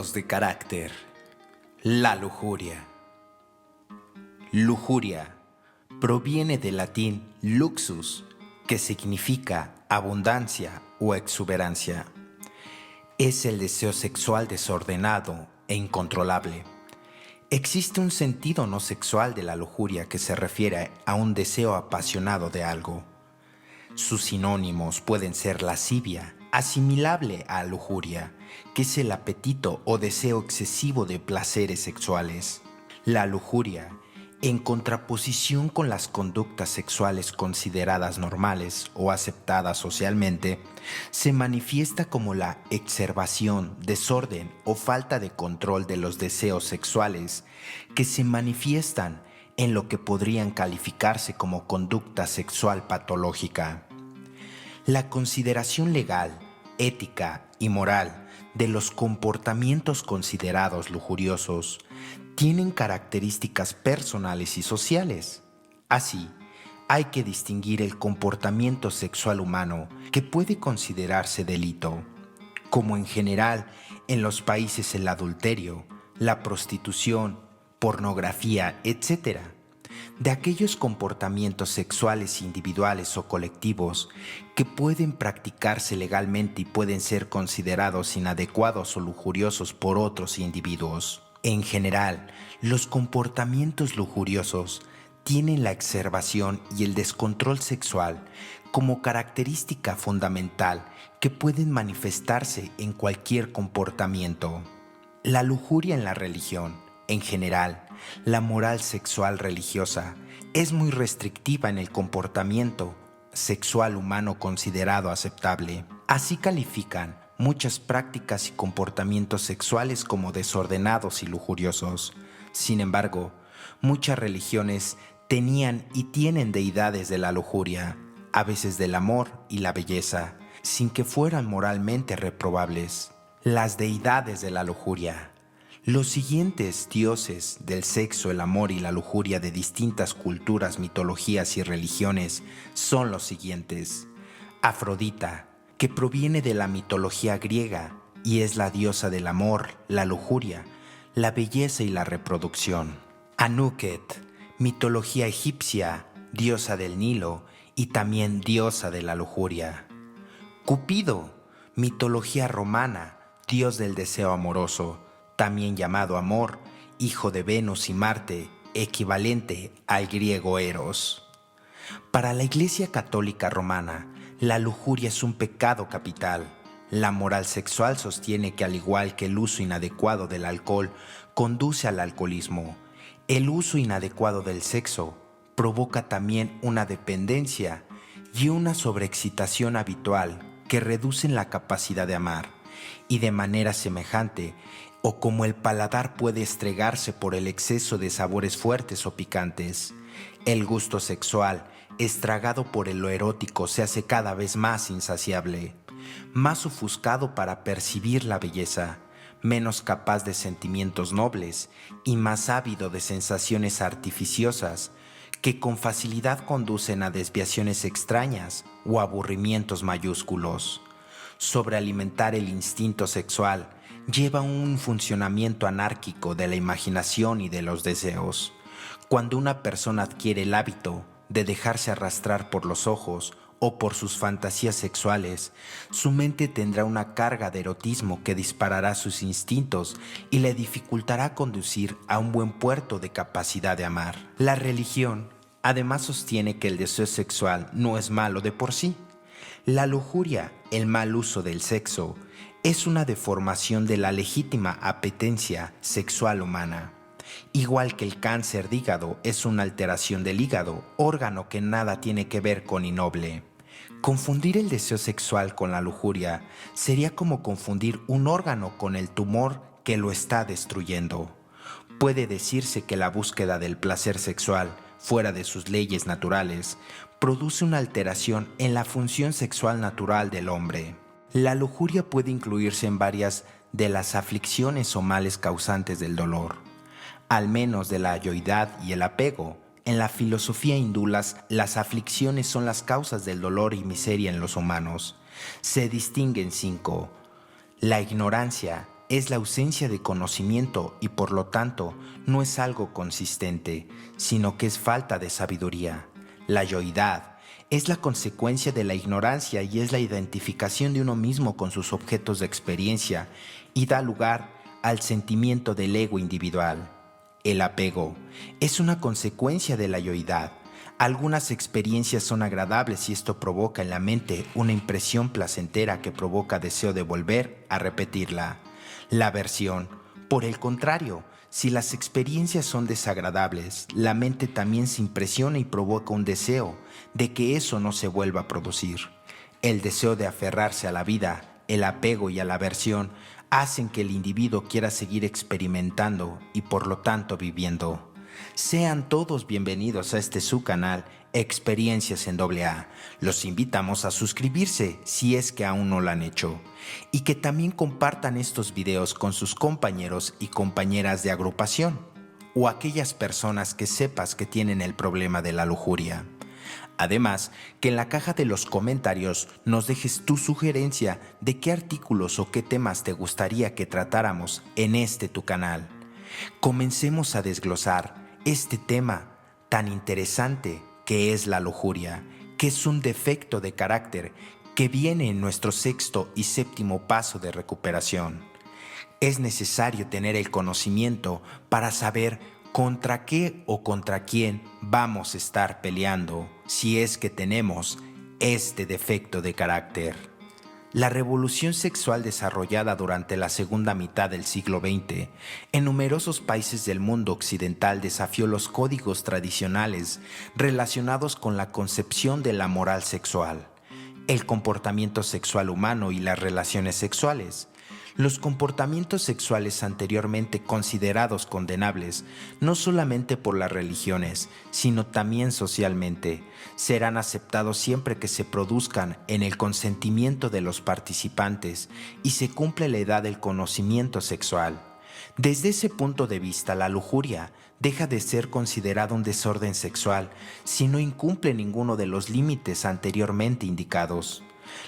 Defectos de carácter. La lujuria. Lujuria proviene del latín luxus, que significa abundancia o exuberancia. Es el deseo sexual desordenado e incontrolable. Existe un sentido no sexual de la lujuria que se refiere a un deseo apasionado de algo. Sus sinónimos pueden ser lascivia, asimilable a lujuria, que es el apetito o deseo excesivo de placeres sexuales. La lujuria, en contraposición con las conductas sexuales consideradas normales o aceptadas socialmente, se manifiesta como la exacerbación, desorden o falta de control de los deseos sexuales que se manifiestan en lo que podrían calificarse como conducta sexual patológica. La consideración legal, ética y moral de los comportamientos considerados lujuriosos tienen características personales y sociales. Así, hay que distinguir el comportamiento sexual humano que puede considerarse delito, como en general en los países el adulterio, la prostitución, pornografía, etc., de aquellos comportamientos sexuales individuales o colectivos que pueden practicarse legalmente y pueden ser considerados inadecuados o lujuriosos por otros individuos. En general, los comportamientos lujuriosos tienen la exacerbación y el descontrol sexual como característica fundamental que pueden manifestarse en cualquier comportamiento. La lujuria en la religión, en general, la moral sexual religiosa, es muy restrictiva en el comportamiento sexual humano considerado aceptable. Así califican muchas prácticas y comportamientos sexuales como desordenados y lujuriosos. Sin embargo, muchas religiones tenían y tienen deidades de la lujuria, a veces del amor y la belleza, sin que fueran moralmente reprobables. Las deidades de la lujuria. Los siguientes dioses del sexo, el amor y la lujuria de distintas culturas, mitologías y religiones son los siguientes. Afrodita, que proviene de la mitología griega y es la diosa del amor, la lujuria, la belleza y la reproducción. Anuket, mitología egipcia, diosa del Nilo y también diosa de la lujuria. Cupido, mitología romana, dios del deseo amoroso, también llamado amor, hijo de Venus y Marte, equivalente al griego Eros. Para la Iglesia Católica Romana, la lujuria es un pecado capital. La moral sexual sostiene que al igual que el uso inadecuado del alcohol conduce al alcoholismo, el uso inadecuado del sexo provoca también una dependencia y una sobreexcitación habitual que reducen la capacidad de amar, y de manera semejante, o como el paladar puede estregarse por el exceso de sabores fuertes o picantes, el gusto sexual, estragado por lo erótico, se hace cada vez más insaciable, más ofuscado para percibir la belleza, menos capaz de sentimientos nobles y más ávido de sensaciones artificiosas que con facilidad conducen a desviaciones extrañas o aburrimientos mayúsculos. Sobrealimentar el instinto sexual lleva a un funcionamiento anárquico de la imaginación y de los deseos. Cuando una persona adquiere el hábito de dejarse arrastrar por los ojos o por sus fantasías sexuales, su mente tendrá una carga de erotismo que disparará sus instintos y le dificultará conducir a un buen puerto de capacidad de amar. La religión, además, sostiene que el deseo sexual no es malo de por sí. La lujuria, el mal uso del sexo, es una deformación de la legítima apetencia sexual humana. Igual que el cáncer de hígado es una alteración del hígado, órgano que nada tiene que ver con innoble. Confundir el deseo sexual con la lujuria sería como confundir un órgano con el tumor que lo está destruyendo. Puede decirse que la búsqueda del placer sexual, fuera de sus leyes naturales, produce una alteración en la función sexual natural del hombre. La lujuria puede incluirse en varias de las aflicciones o males causantes del dolor, al menos de la ayoidad y el apego. En la filosofía hindú las aflicciones son las causas del dolor y miseria en los humanos. Se distinguen 5: la ignorancia, es la ausencia de conocimiento y por lo tanto no es algo consistente, sino que es falta de sabiduría. La yoidad es la consecuencia de la ignorancia y es la identificación de uno mismo con sus objetos de experiencia y da lugar al sentimiento del ego individual. El apego es una consecuencia de la yoidad. Algunas experiencias son agradables y esto provoca en la mente una impresión placentera que provoca deseo de volver a repetirla. La aversión, por el contrario, si las experiencias son desagradables, la mente también se impresiona y provoca un deseo de que eso no se vuelva a producir. El deseo de aferrarse a la vida, el apego y a la aversión hacen que el individuo quiera seguir experimentando y por lo tanto viviendo. Sean todos bienvenidos a este su canal Experiencias en AA. Los invitamos a suscribirse si es que aún no lo han hecho y que también compartan estos videos con sus compañeros y compañeras de agrupación o aquellas personas que sepas que tienen el problema de la lujuria. Además, que en la caja de los comentarios nos dejes tu sugerencia de qué artículos o qué temas te gustaría que tratáramos en este tu canal. Comencemos a desglosar este tema tan interesante que es la lujuria, que es un defecto de carácter que viene en nuestro sexto y séptimo paso de recuperación. Es necesario tener el conocimiento para saber contra qué o contra quién vamos a estar peleando si es que tenemos este defecto de carácter. La revolución sexual desarrollada durante la segunda mitad del siglo XX en numerosos países del mundo occidental desafió los códigos tradicionales relacionados con la concepción de la moral sexual, el comportamiento sexual humano y las relaciones sexuales. Los comportamientos sexuales anteriormente considerados condenables, no solamente por las religiones, sino también socialmente, serán aceptados siempre que se produzcan en el consentimiento de los participantes y se cumple la edad del conocimiento sexual. Desde ese punto de vista, la lujuria deja de ser considerada un desorden sexual si no incumple ninguno de los límites anteriormente indicados.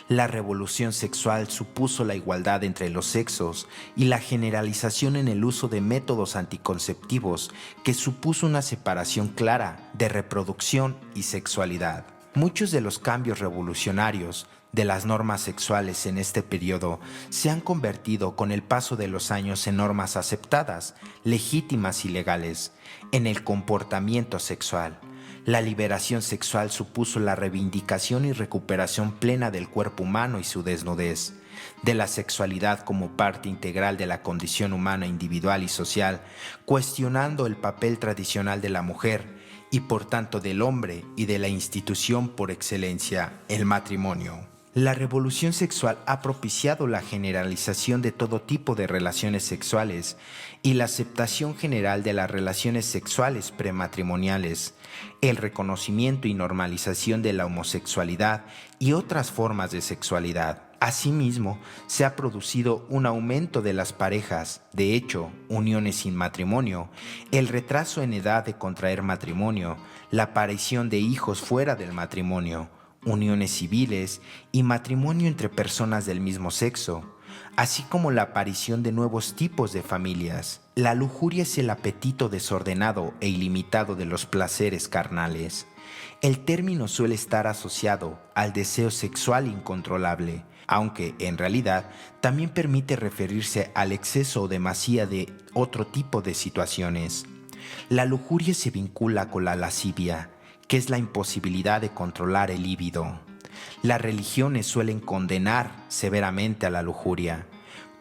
La revolución sexual supuso la igualdad entre los sexos y la generalización en el uso de métodos anticonceptivos que supuso una separación clara de reproducción y sexualidad. Muchos de los cambios revolucionarios de las normas sexuales en este periodo se han convertido con el paso de los años en normas aceptadas, legítimas y legales en el comportamiento sexual. La liberación sexual supuso la reivindicación y recuperación plena del cuerpo humano y su desnudez, de la sexualidad como parte integral de la condición humana individual y social, cuestionando el papel tradicional de la mujer y por tanto del hombre y de la institución por excelencia, el matrimonio. La revolución sexual ha propiciado la generalización de todo tipo de relaciones sexuales y la aceptación general de las relaciones sexuales prematrimoniales, el reconocimiento y normalización de la homosexualidad y otras formas de sexualidad. Asimismo, se ha producido un aumento de las parejas, de hecho, uniones sin matrimonio, el retraso en edad de contraer matrimonio, la aparición de hijos fuera del matrimonio, uniones civiles y matrimonio entre personas del mismo sexo, así como la aparición de nuevos tipos de familias. La lujuria es el apetito desordenado e ilimitado de los placeres carnales. El término suele estar asociado al deseo sexual incontrolable, aunque en realidad también permite referirse al exceso o demasía de otro tipo de situaciones. La lujuria se vincula con la lascivia, que es la imposibilidad de controlar el líbido. Las religiones suelen condenar severamente a la lujuria.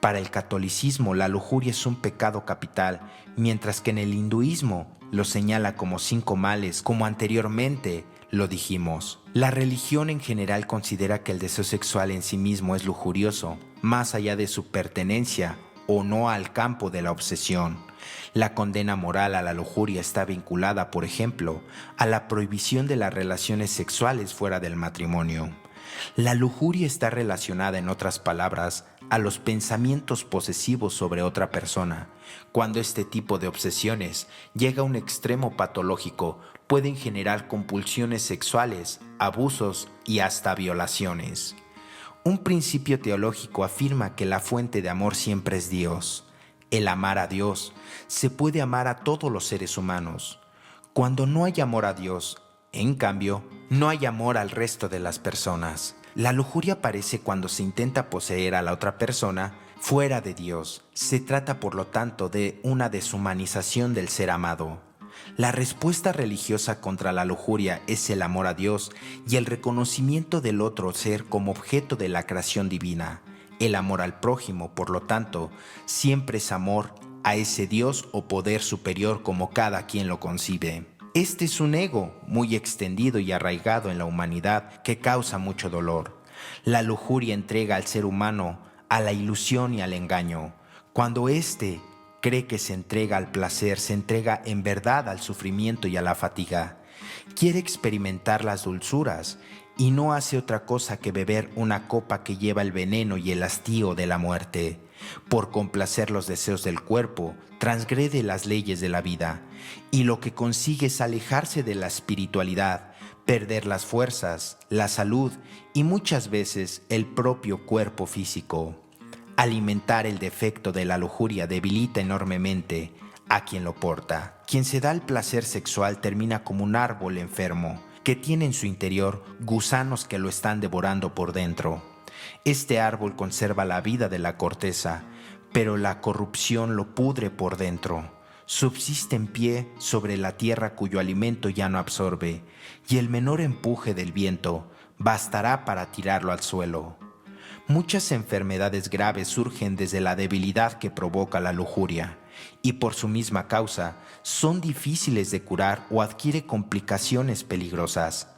Para el catolicismo, la lujuria es un pecado capital, mientras que en el hinduismo lo señala como 5 males, como anteriormente lo dijimos. La religión en general considera que el deseo sexual en sí mismo es lujurioso, más allá de su pertenencia o no al campo de la obsesión. La condena moral a la lujuria está vinculada, por ejemplo, a la prohibición de las relaciones sexuales fuera del matrimonio. La lujuria está relacionada, en otras palabras, a los pensamientos posesivos sobre otra persona. Cuando este tipo de obsesiones llega a un extremo patológico, pueden generar compulsiones sexuales, abusos y hasta violaciones. Un principio teológico afirma que la fuente de amor siempre es Dios. El amar a Dios se puede amar a todos los seres humanos. Cuando no hay amor a Dios, en cambio, no hay amor al resto de las personas. La lujuria aparece cuando se intenta poseer a la otra persona fuera de Dios. Se trata, por lo tanto, de una deshumanización del ser amado. La respuesta religiosa contra la lujuria es el amor a Dios y el reconocimiento del otro ser como objeto de la creación divina. El amor al prójimo, por lo tanto, siempre es amor a ese Dios o poder superior como cada quien lo concibe. Este es un ego muy extendido y arraigado en la humanidad que causa mucho dolor. La lujuria entrega al ser humano a la ilusión y al engaño. Cuando éste cree que se entrega al placer, se entrega en verdad al sufrimiento y a la fatiga. Quiere experimentar las dulzuras y no hace otra cosa que beber una copa que lleva el veneno y el hastío de la muerte. Por complacer los deseos del cuerpo, transgrede las leyes de la vida, y lo que consigue es alejarse de la espiritualidad, perder las fuerzas, la salud y muchas veces el propio cuerpo físico. Alimentar el defecto de la lujuria debilita enormemente a quien lo porta. Quien se da el placer sexual termina como un árbol enfermo, que tiene en su interior gusanos que lo están devorando por dentro. Este árbol conserva la vida de la corteza, pero la corrupción lo pudre por dentro. Subsiste en pie sobre la tierra cuyo alimento ya no absorbe, y el menor empuje del viento bastará para tirarlo al suelo. Muchas enfermedades graves surgen desde la debilidad que provoca la lujuria, y por su misma causa son difíciles de curar o adquiere complicaciones peligrosas.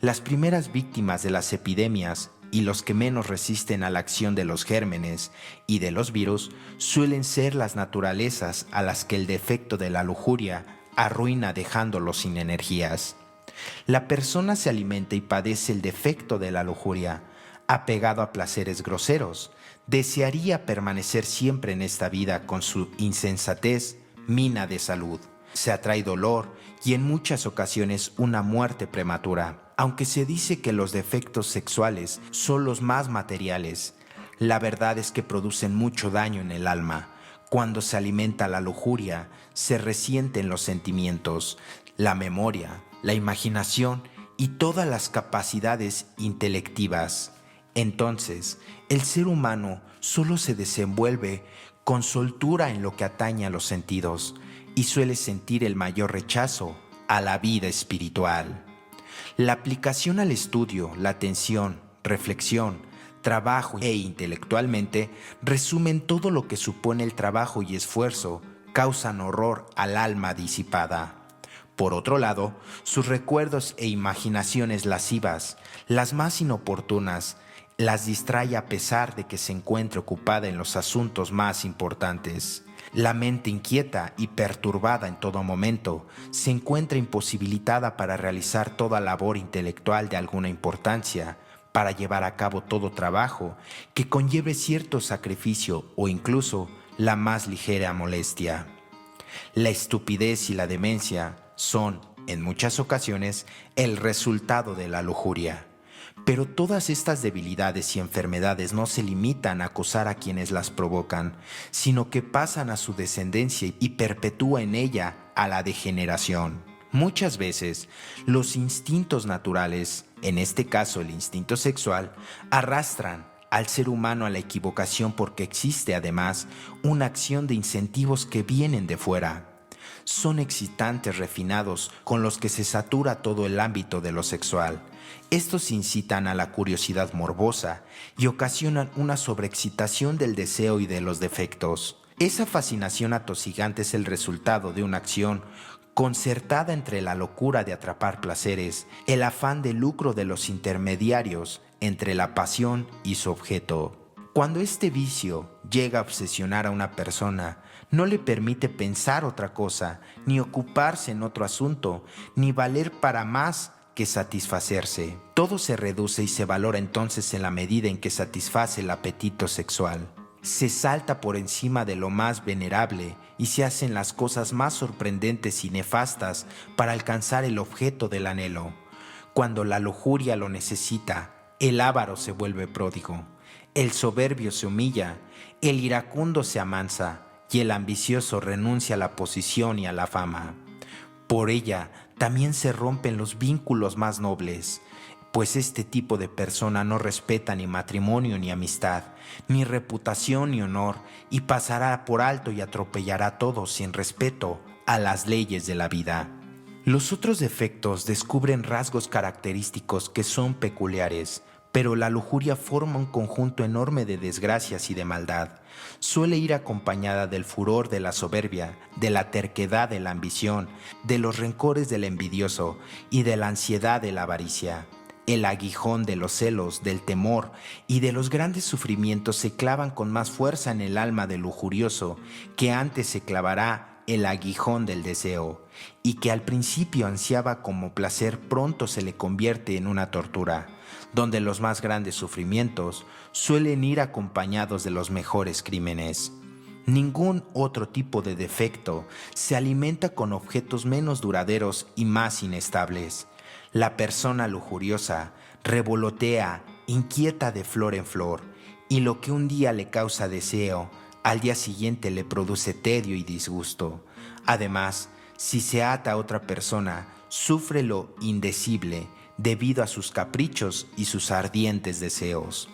Las primeras víctimas de las epidemias y los que menos resisten a la acción de los gérmenes y de los virus suelen ser las naturalezas a las que el defecto de la lujuria arruina dejándolos sin energías. La persona se alimenta y padece el defecto de la lujuria, apegado a placeres groseros. Desearía permanecer siempre en esta vida con su insensatez, mina de salud. Se atrae dolor y en muchas ocasiones una muerte prematura. Aunque se dice que los defectos sexuales son los más materiales, la verdad es que producen mucho daño en el alma. Cuando se alimenta la lujuria, se resienten los sentimientos, la memoria, la imaginación y todas las capacidades intelectivas. Entonces, el ser humano solo se desenvuelve con soltura en lo que atañe a los sentidos y suele sentir el mayor rechazo a la vida espiritual. La aplicación al estudio, la atención, reflexión, trabajo e intelectualmente resumen todo lo que supone el trabajo y esfuerzo, causan horror al alma disipada. Por otro lado, sus recuerdos e imaginaciones lascivas, las más inoportunas, las distrae a pesar de que se encuentre ocupada en los asuntos más importantes. La mente inquieta y perturbada en todo momento se encuentra imposibilitada para realizar toda labor intelectual de alguna importancia, para llevar a cabo todo trabajo que conlleve cierto sacrificio o incluso la más ligera molestia. La estupidez y la demencia son, en muchas ocasiones, el resultado de la lujuria. Pero todas estas debilidades y enfermedades no se limitan a acosar a quienes las provocan, sino que pasan a su descendencia y perpetúa en ella a la degeneración. Muchas veces, los instintos naturales, en este caso el instinto sexual, arrastran al ser humano a la equivocación porque existe además una acción de incentivos que vienen de fuera. Son excitantes refinados con los que se satura todo el ámbito de lo sexual. Estos incitan a la curiosidad morbosa y ocasionan una sobreexcitación del deseo y de los defectos. Esa fascinación atosigante es el resultado de una acción concertada entre la locura de atrapar placeres, el afán de lucro de los intermediarios entre la pasión y su objeto. Cuando este vicio llega a obsesionar a una persona, no le permite pensar otra cosa, ni ocuparse en otro asunto, ni valer para más que satisfacerse. Todo se reduce y se valora entonces en la medida en que satisface el apetito sexual. Se salta por encima de lo más venerable y se hacen las cosas más sorprendentes y nefastas para alcanzar el objeto del anhelo. Cuando la lujuria lo necesita, El avaro se vuelve pródigo, el soberbio se humilla, el iracundo se amansa y el ambicioso renuncia a la posición y a la fama. Por ella también se rompen los vínculos más nobles, pues este tipo de persona no respeta ni matrimonio ni amistad, ni reputación ni honor, y pasará por alto y atropellará a todos sin respeto a las leyes de la vida. Los otros defectos descubren rasgos característicos que son peculiares, pero la lujuria forma un conjunto enorme de desgracias y de maldad. Suele ir acompañada del furor de la soberbia, de la terquedad de la ambición, de los rencores del envidioso y de la ansiedad de la avaricia. El aguijón de los celos, del temor y de los grandes sufrimientos se clavan con más fuerza en el alma del lujurioso que antes se clavará el aguijón del deseo, y que al principio ansiaba como placer pronto se le convierte en una tortura, donde los más grandes sufrimientos suelen ir acompañados de los mejores crímenes. Ningún otro tipo de defecto se alimenta con objetos menos duraderos y más inestables. La persona lujuriosa revolotea, inquieta de flor en flor, y lo que un día le causa deseo, al día siguiente le produce tedio y disgusto. Además, si se ata a otra persona, sufre lo indecible debido a sus caprichos y sus ardientes deseos.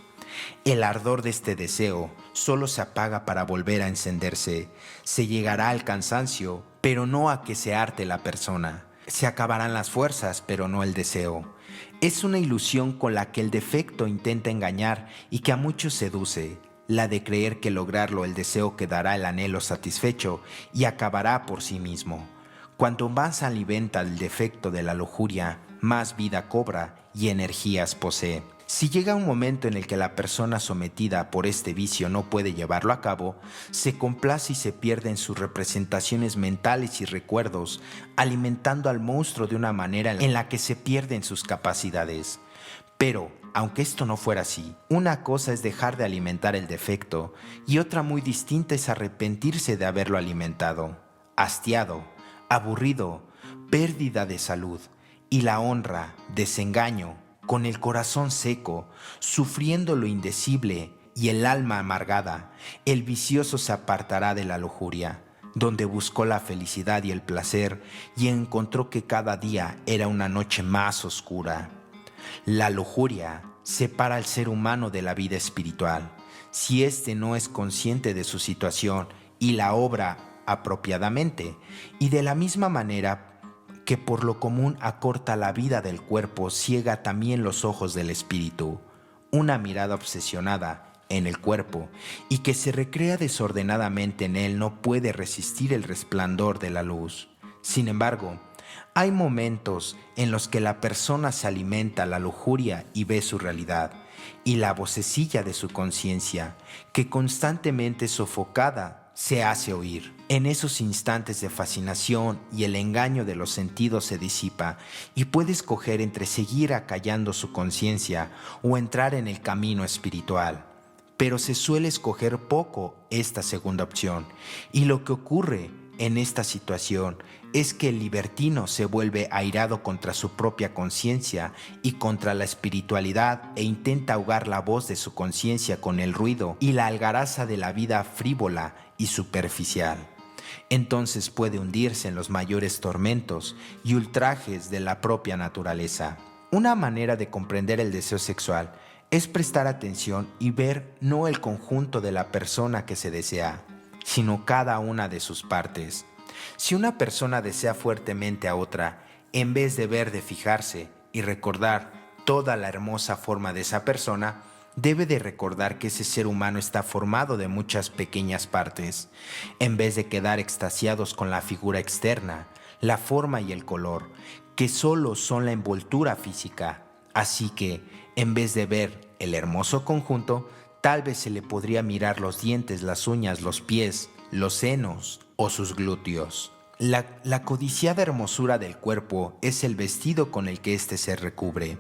El ardor de este deseo solo se apaga para volver a encenderse. Se llegará al cansancio, pero no a que se harte la persona. Se acabarán las fuerzas, pero no el deseo. Es una ilusión con la que el defecto intenta engañar y que a muchos seduce, la de creer que lograrlo el deseo quedará el anhelo satisfecho y acabará por sí mismo. Cuanto más alimenta el defecto de la lujuria, más vida cobra y energías posee. Si llega un momento en el que la persona sometida por este vicio no puede llevarlo a cabo, se complace y se pierde en sus representaciones mentales y recuerdos, alimentando al monstruo de una manera en la que se pierden sus capacidades. Pero, aunque esto no fuera así, una cosa es dejar de alimentar el defecto y otra muy distinta es arrepentirse de haberlo alimentado. Hastiado, aburrido, pérdida de salud y la honra, desengaño, con el corazón seco, sufriendo lo indecible y el alma amargada, el vicioso se apartará de la lujuria, donde buscó la felicidad y el placer y encontró que cada día era una noche más oscura. La lujuria separa al ser humano de la vida espiritual. Si éste no es consciente de su situación y la obra apropiadamente, y de la misma manera que por lo común acorta la vida del cuerpo, ciega también los ojos del espíritu. Una mirada obsesionada en el cuerpo y que se recrea desordenadamente en él no puede resistir el resplandor de la luz. Sin embargo, hay momentos en los que la persona se alimenta la lujuria y ve su realidad, y la vocecilla de su conciencia, que constantemente sofocada, se hace oír. En esos instantes de fascinación y el engaño de los sentidos se disipa y puede escoger entre seguir acallando su conciencia o entrar en el camino espiritual. Pero se suele escoger poco esta segunda opción, y lo que ocurre en esta situación es que el libertino se vuelve airado contra su propia conciencia y contra la espiritualidad e intenta ahogar la voz de su conciencia con el ruido y la algaraza de la vida frívola y superficial. Entonces puede hundirse en los mayores tormentos y ultrajes de la propia naturaleza. Una manera de comprender el deseo sexual es prestar atención y ver no el conjunto de la persona que se desea, sino cada una de sus partes. Si una persona desea fuertemente a otra, en vez de ver de fijarse y recordar toda la hermosa forma de esa persona, debe de recordar que ese ser humano está formado de muchas pequeñas partes, en vez de quedar extasiados con la figura externa, la forma y el color, que solo son la envoltura física. Así que, en vez de ver el hermoso conjunto, tal vez se le podría mirar los dientes, las uñas, los pies, los senos o sus glúteos. La codiciada hermosura del cuerpo es el vestido con el que éste se recubre.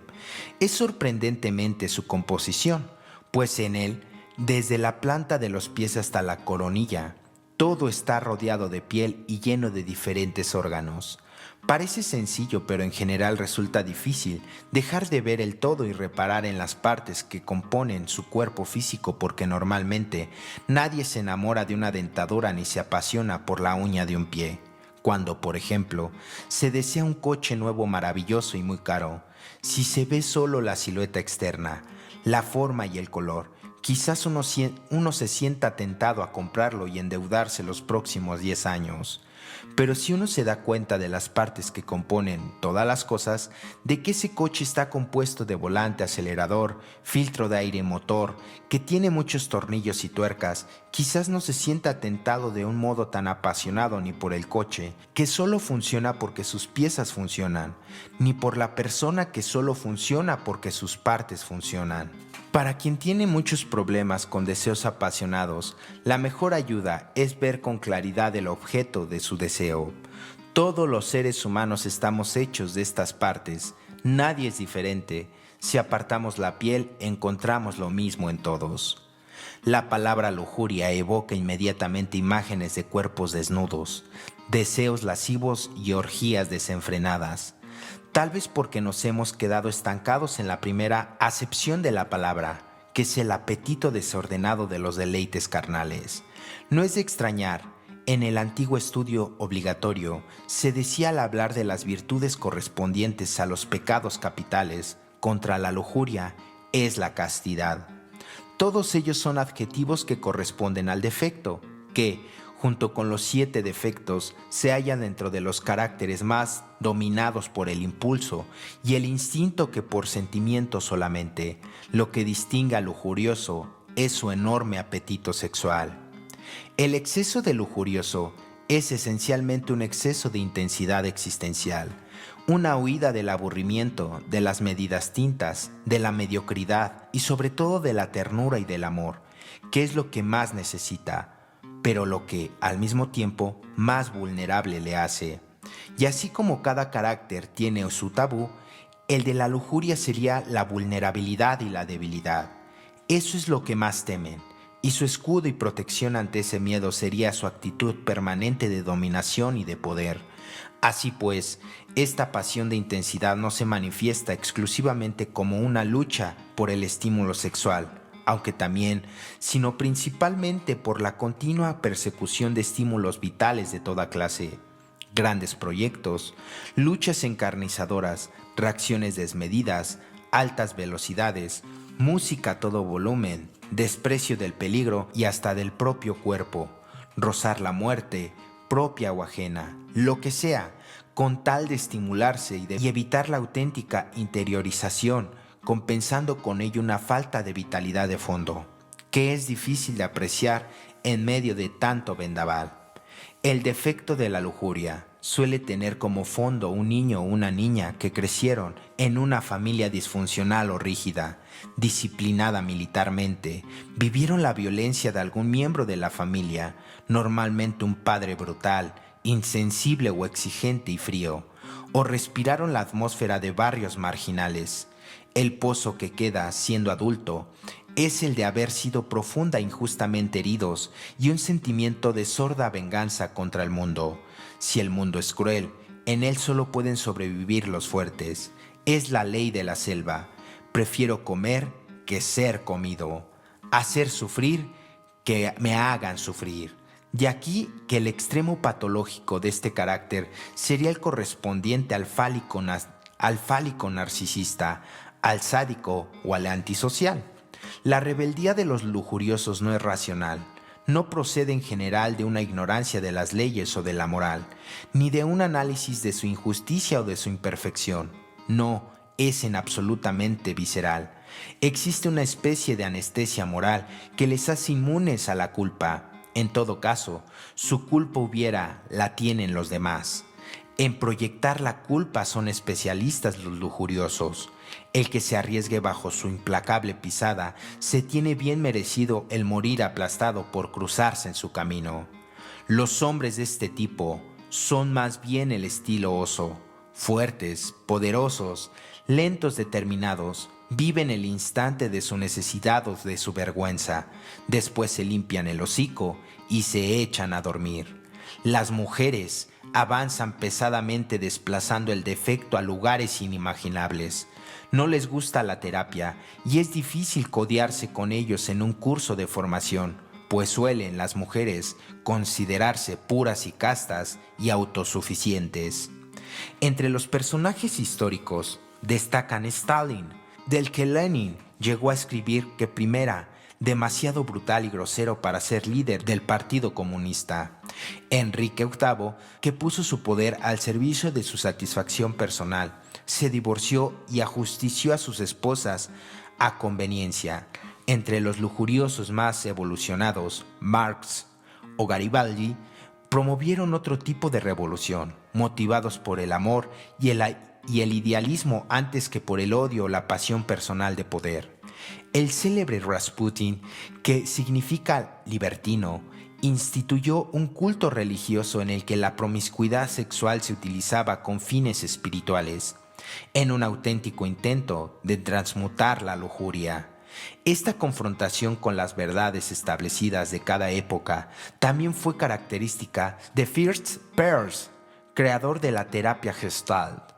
Es sorprendentemente su composición, pues en él, desde la planta de los pies hasta la coronilla, todo está rodeado de piel y lleno de diferentes órganos. Parece sencillo, pero en general resulta difícil dejar de ver el todo y reparar en las partes que componen su cuerpo físico, porque normalmente nadie se enamora de una dentadura ni se apasiona por la uña de un pie. Cuando, por ejemplo, se desea un coche nuevo maravilloso y muy caro, si se ve solo la silueta externa, la forma y el color, quizás uno se sienta tentado a comprarlo y endeudarse los próximos 10 años. Pero si uno se da cuenta de las partes que componen todas las cosas, de que ese coche está compuesto de volante, acelerador, filtro de aire, motor, que tiene muchos tornillos y tuercas, quizás no se sienta tentado de un modo tan apasionado ni por el coche, que solo funciona porque sus piezas funcionan, ni por la persona que solo funciona porque sus partes funcionan. Para quien tiene muchos problemas con deseos apasionados, la mejor ayuda es ver con claridad el objeto de su deseo. Todos los seres humanos estamos hechos de estas partes, nadie es diferente. Si apartamos la piel, encontramos lo mismo en todos. La palabra lujuria evoca inmediatamente imágenes de cuerpos desnudos, deseos lascivos y orgías desenfrenadas. Tal vez porque nos hemos quedado estancados en la primera acepción de la palabra, que es el apetito desordenado de los deleites carnales. No es de extrañar, en el antiguo estudio obligatorio se decía al hablar de las virtudes correspondientes a los pecados capitales contra la lujuria, es la castidad. Todos ellos son adjetivos que corresponden al defecto, que, junto con los 7 defectos, se hallan dentro de los caracteres más dominados por el impulso y el instinto que por sentimiento solamente. Lo que distingue al lujurioso es su enorme apetito sexual. El exceso de lujurioso es esencialmente un exceso de intensidad existencial, una huida del aburrimiento, de las medidas tintas, de la mediocridad y sobre todo de la ternura y del amor, que es lo que más necesita, pero lo que, al mismo tiempo, más vulnerable le hace. Y así como cada carácter tiene su tabú, el de la lujuria sería la vulnerabilidad y la debilidad. Eso es lo que más temen, y su escudo y protección ante ese miedo sería su actitud permanente de dominación y de poder. Así pues, esta pasión de intensidad no se manifiesta exclusivamente como una lucha por el estímulo sexual, aunque también, sino principalmente por la continua persecución de estímulos vitales de toda clase, grandes proyectos, luchas encarnizadoras, reacciones desmedidas, altas velocidades, música a todo volumen, desprecio del peligro y hasta del propio cuerpo, rozar la muerte, propia o ajena, lo que sea, con tal de estimularse y evitar la auténtica interiorización, compensando con ello una falta de vitalidad de fondo, que es difícil de apreciar en medio de tanto vendaval. El defecto de la lujuria suele tener como fondo un niño o una niña que crecieron en una familia disfuncional o rígida, disciplinada militarmente, vivieron la violencia de algún miembro de la familia, normalmente un padre brutal, insensible o exigente y frío, o respiraron la atmósfera de barrios marginales. El pozo que queda siendo adulto es el de haber sido profunda e injustamente heridos y un sentimiento de sorda venganza contra el mundo. Si el mundo es cruel, en él solo pueden sobrevivir los fuertes. Es la ley de la selva. Prefiero comer que ser comido. Hacer sufrir que me hagan sufrir. De aquí que el extremo patológico de este carácter sería el correspondiente al fálico narcisista, al sádico o al antisocial. La rebeldía de los lujuriosos no es racional, no procede en general de una ignorancia de las leyes o de la moral, ni de un análisis de su injusticia o de su imperfección. No, es en absolutamente visceral. Existe una especie de anestesia moral que les hace inmunes a la culpa. En todo caso, su culpa la tienen los demás. En proyectar la culpa son especialistas los lujuriosos. El que se arriesgue bajo su implacable pisada se tiene bien merecido el morir aplastado por cruzarse en su camino. Los hombres de este tipo son más bien el estilo oso, fuertes, poderosos, lentos, determinados, viven el instante de su necesidad o de su vergüenza, después se limpian el hocico y se echan a dormir. Las mujeres avanzan pesadamente desplazando el defecto a lugares inimaginables. No les gusta la terapia y es difícil codearse con ellos en un curso de formación, pues suelen las mujeres considerarse puras y castas y autosuficientes. Entre los personajes históricos destacan Stalin, del que Lenin llegó a escribir que primera, demasiado brutal y grosero para ser líder del Partido Comunista. Enrique VIII, que puso su poder al servicio de su satisfacción personal, se divorció y ajustició a sus esposas a conveniencia. Entre los lujuriosos más evolucionados, Marx o Garibaldi promovieron otro tipo de revolución, motivados por el amor y el idealismo antes que por el odio o la pasión personal de poder. El célebre Rasputin, que significa libertino, instituyó un culto religioso en el que la promiscuidad sexual se utilizaba con fines espirituales, en un auténtico intento de transmutar la lujuria. Esta confrontación con las verdades establecidas de cada época también fue característica de Fritz Perls, creador de la terapia Gestalt,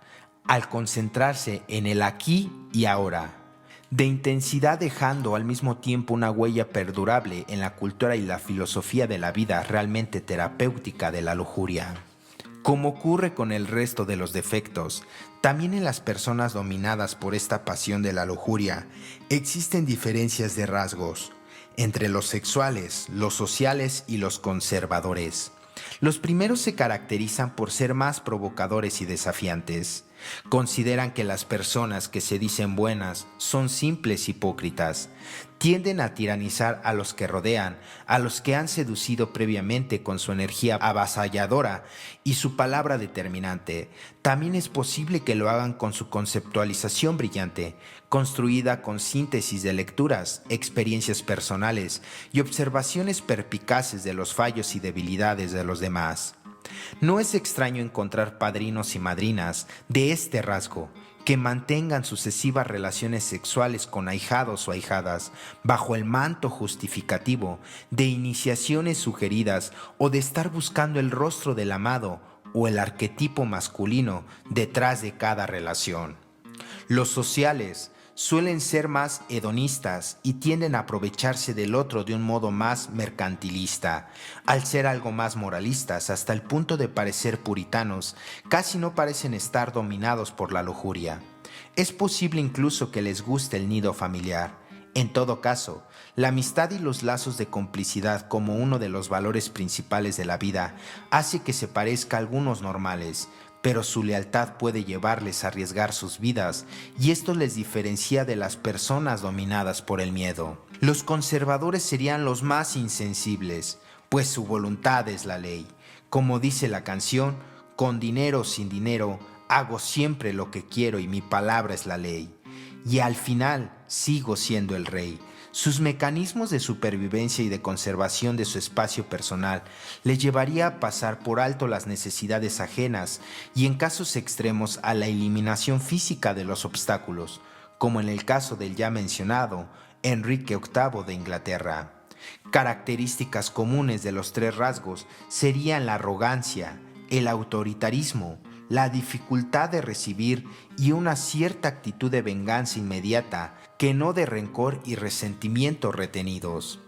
al concentrarse en el aquí y ahora, de intensidad dejando al mismo tiempo una huella perdurable en la cultura y la filosofía de la vida realmente terapéutica de la lujuria. Como ocurre con el resto de los defectos, también en las personas dominadas por esta pasión de la lujuria existen diferencias de rasgos entre los sexuales, los sociales y los conservadores. Los primeros se caracterizan por ser más provocadores y desafiantes. Consideran que las personas que se dicen buenas son simples hipócritas. Tienden a tiranizar a los que rodean, a los que han seducido previamente con su energía avasalladora y su palabra determinante. También es posible que lo hagan con su conceptualización brillante, construida con síntesis de lecturas, experiencias personales y observaciones perspicaces de los fallos y debilidades de los demás. No es extraño encontrar padrinos y madrinas de este rasgo que mantengan sucesivas relaciones sexuales con ahijados o ahijadas bajo el manto justificativo de iniciaciones sugeridas o de estar buscando el rostro del amado o el arquetipo masculino detrás de cada relación. Los sociales suelen ser más hedonistas y tienden a aprovecharse del otro de un modo más mercantilista. Al ser algo más moralistas, hasta el punto de parecer puritanos, casi no parecen estar dominados por la lujuria. Es posible incluso que les guste el nido familiar. En todo caso, la amistad y los lazos de complicidad como uno de los valores principales de la vida hace que se parezca a algunos normales, pero su lealtad puede llevarles a arriesgar sus vidas y esto les diferencia de las personas dominadas por el miedo. Los conservadores serían los más insensibles, pues su voluntad es la ley. Como dice la canción, con dinero o sin dinero, hago siempre lo que quiero y mi palabra es la ley. Y al final sigo siendo el rey. Sus mecanismos de supervivencia y de conservación de su espacio personal les llevaría a pasar por alto las necesidades ajenas y en casos extremos a la eliminación física de los obstáculos, como en el caso del ya mencionado Enrique VIII de Inglaterra. Características comunes de los tres rasgos serían la arrogancia, el autoritarismo, la dificultad de recibir y una cierta actitud de venganza inmediata que no de rencor y resentimiento retenidos.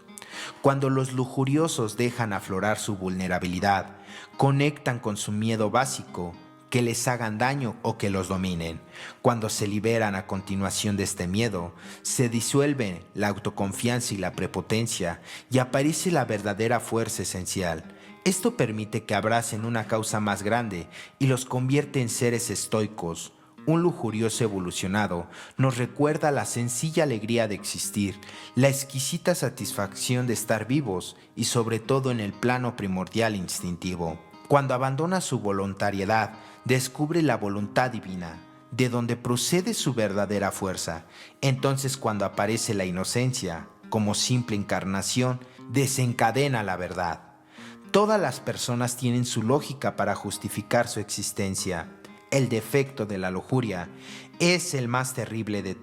Cuando los lujuriosos dejan aflorar su vulnerabilidad, conectan con su miedo básico, que les hagan daño o que los dominen. Cuando se liberan a continuación de este miedo, se disuelve la autoconfianza y la prepotencia y aparece la verdadera fuerza esencial. Esto permite que abracen una causa más grande y los convierte en seres estoicos. Un lujurioso evolucionado nos recuerda la sencilla alegría de existir, la exquisita satisfacción de estar vivos y sobre todo en el plano primordial instintivo. Cuando abandona su voluntariedad, descubre la voluntad divina, de donde procede su verdadera fuerza. Entonces, cuando aparece la inocencia, como simple encarnación, desencadena la verdad. Todas las personas tienen su lógica para justificar su existencia. El defecto de la lujuria es el más terrible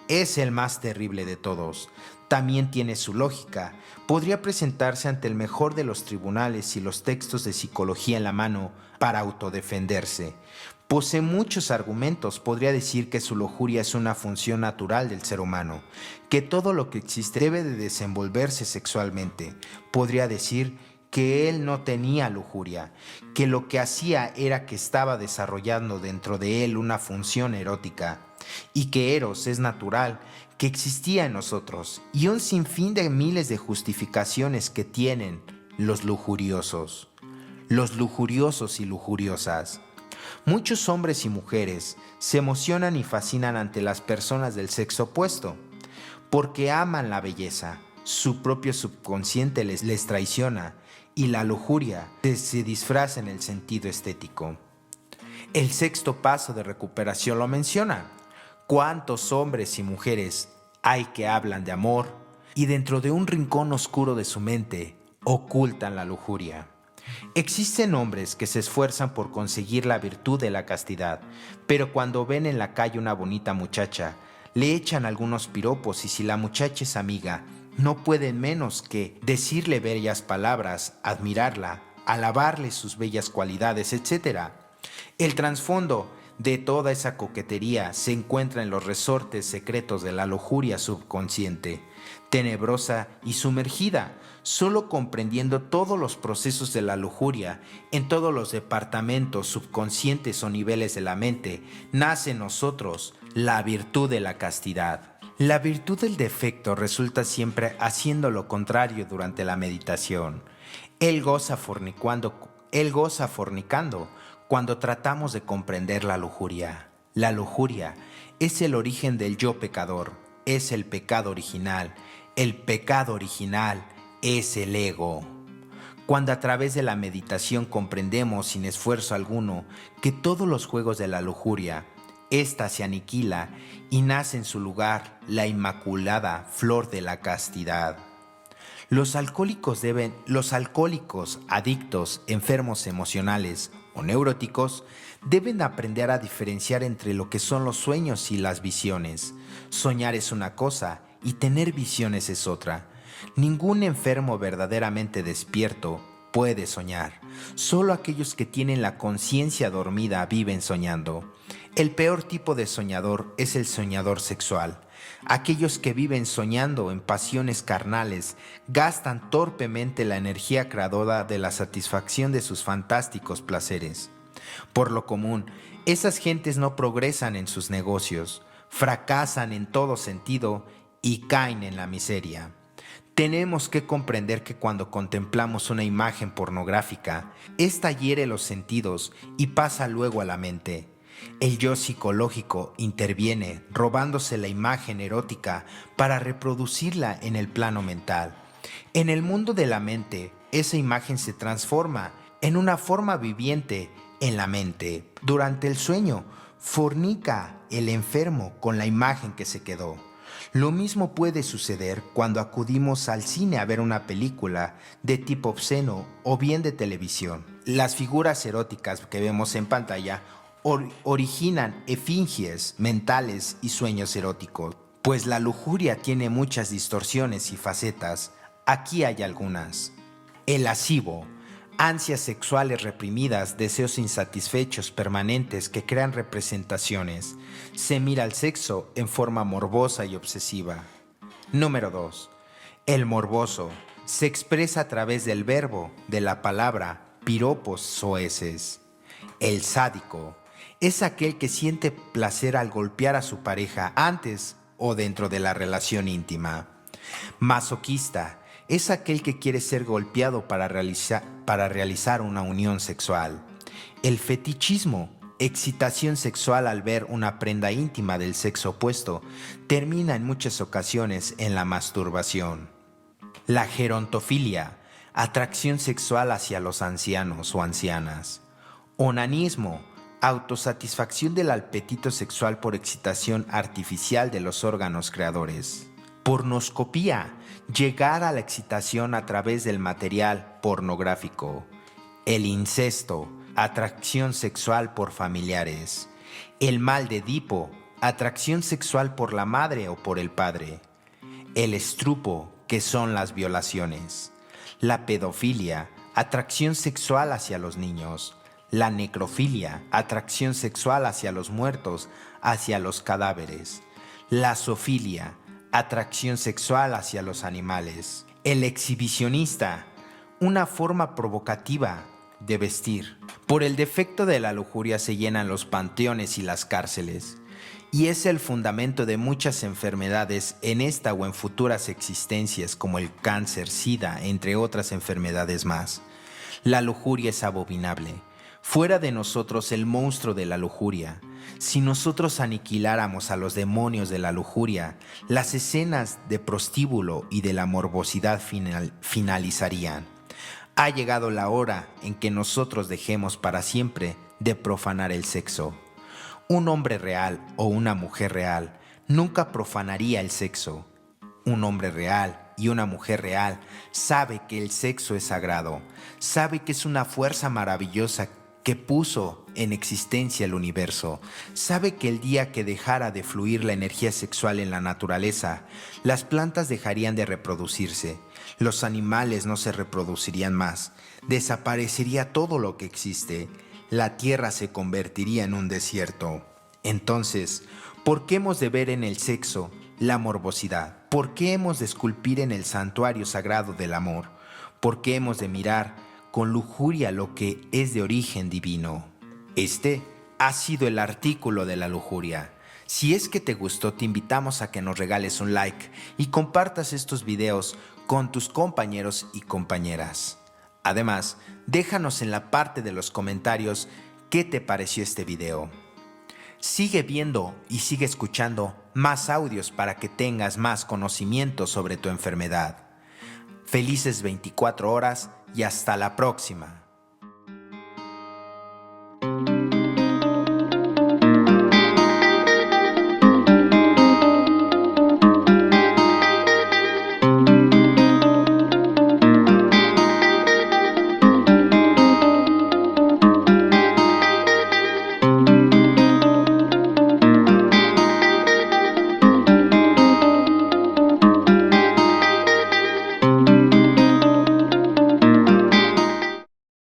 Es el más terrible de todos. También tiene su lógica. Podría presentarse ante el mejor de los tribunales y los textos de psicología en la mano para autodefenderse. Posee muchos argumentos. Podría decir que su lujuria es una función natural del ser humano, que todo lo que existe debe de desenvolverse sexualmente. Podría decir que él no tenía lujuria, que lo que hacía era que estaba desarrollando dentro de él una función erótica, y que Eros es natural, que existía en nosotros, y un sinfín de miles de justificaciones que tienen los lujuriosos y lujuriosas. Muchos hombres y mujeres se emocionan y fascinan ante las personas del sexo opuesto, porque aman la belleza. Su propio subconsciente les traiciona y la lujuria se disfraza en el sentido estético. El sexto paso de recuperación lo menciona. ¿Cuántos hombres y mujeres hay que hablan de amor y dentro de un rincón oscuro de su mente ocultan la lujuria? Existen hombres que se esfuerzan por conseguir la virtud de la castidad, pero cuando ven en la calle una bonita muchacha, le echan algunos piropos y si la muchacha es amiga, no pueden menos que decirle bellas palabras, admirarla, alabarle sus bellas cualidades, etc. El trasfondo de toda esa coquetería se encuentra en los resortes secretos de la lujuria subconsciente, tenebrosa y sumergida. Solo comprendiendo todos los procesos de la lujuria en todos los departamentos subconscientes o niveles de la mente, nace en nosotros la virtud de la castidad. La virtud del defecto resulta siempre haciendo lo contrario durante la meditación. Él goza fornicando cuando tratamos de comprender la lujuria. La lujuria es el origen del yo pecador, es el pecado original. El pecado original es el ego. Cuando a través de la meditación comprendemos sin esfuerzo alguno que todos los juegos de la lujuria, ésta se aniquila y nace en su lugar la inmaculada flor de la castidad. Los alcohólicos, adictos, enfermos emocionales o neuróticos deben aprender a diferenciar entre lo que son los sueños y las visiones. Soñar es una cosa y tener visiones es otra. Ningún enfermo verdaderamente despierto puede soñar. Solo aquellos que tienen la conciencia dormida viven soñando. El peor tipo de soñador es el soñador sexual. Aquellos que viven soñando en pasiones carnales gastan torpemente la energía creadora de la satisfacción de sus fantásticos placeres. Por lo común, esas gentes no progresan en sus negocios, fracasan en todo sentido y caen en la miseria. Tenemos que comprender que cuando contemplamos una imagen pornográfica, esta hiere los sentidos y pasa luego a la mente. El yo psicológico interviene robándose la imagen erótica para reproducirla en el plano mental. En el mundo de la mente, esa imagen se transforma en una forma viviente en la mente. Durante el sueño, fornica el enfermo con la imagen que se quedó. Lo mismo puede suceder cuando acudimos al cine a ver una película de tipo obsceno o bien de televisión. Las figuras eróticas que vemos en pantalla originan efigies mentales y sueños eróticos. Pues la lujuria tiene muchas distorsiones y facetas. Aquí hay algunas. El lascivo, ansias sexuales reprimidas, deseos insatisfechos permanentes que crean representaciones. Se mira al sexo en forma morbosa y obsesiva. Número 2. El morboso se expresa a través del verbo, de la palabra, piropos soeces. El sádico es aquel que siente placer al golpear a su pareja antes o dentro de la relación íntima. Masoquista es aquel que quiere ser golpeado para realizar una unión sexual. El fetichismo, excitación sexual al ver una prenda íntima del sexo opuesto, termina en muchas ocasiones en la masturbación. La gerontofilia, atracción sexual hacia los ancianos o ancianas. Onanismo, autosatisfacción del apetito sexual por excitación artificial de los órganos creadores. Pornoscopía, llegar a la excitación a través del material pornográfico. El incesto, atracción sexual por familiares. El mal de Edipo, atracción sexual por la madre o por el padre. El estrupo, que son las violaciones. La pedofilia, atracción sexual hacia los niños. La necrofilia, atracción sexual hacia los muertos, hacia los cadáveres. La zoofilia, atracción sexual hacia los animales. El exhibicionista, una forma provocativa de vestir. Por el defecto de la lujuria se llenan los panteones y las cárceles, y es el fundamento de muchas enfermedades en esta o en futuras existencias como el cáncer, sida, entre otras enfermedades más. La lujuria es abominable. Fuera de nosotros el monstruo de la lujuria. Si nosotros aniquiláramos a los demonios de la lujuria, las escenas de prostíbulo y de la morbosidad finalizarían. Ha llegado la hora en que nosotros dejemos para siempre de profanar el sexo. Un hombre real o una mujer real nunca profanaría el sexo. Un hombre real y una mujer real sabe que el sexo es sagrado, sabe que es una fuerza maravillosa que puso en existencia el universo, sabe que el día que dejara de fluir la energía sexual en la naturaleza, las plantas dejarían de reproducirse, los animales no se reproducirían más, desaparecería todo lo que existe, la tierra se convertiría en un desierto. Entonces, ¿por qué hemos de ver en el sexo la morbosidad? ¿Por qué hemos de esculpir en el santuario sagrado del amor? ¿Por qué hemos de mirar con lujuria lo que es de origen divino? Este ha sido el artículo de la lujuria. Si es que te gustó, te invitamos a que nos regales un like y compartas estos videos con tus compañeros y compañeras. Además, déjanos en la parte de los comentarios qué te pareció este video. Sigue viendo y sigue escuchando más audios para que tengas más conocimiento sobre tu enfermedad. Felices 24 horas y hasta la próxima.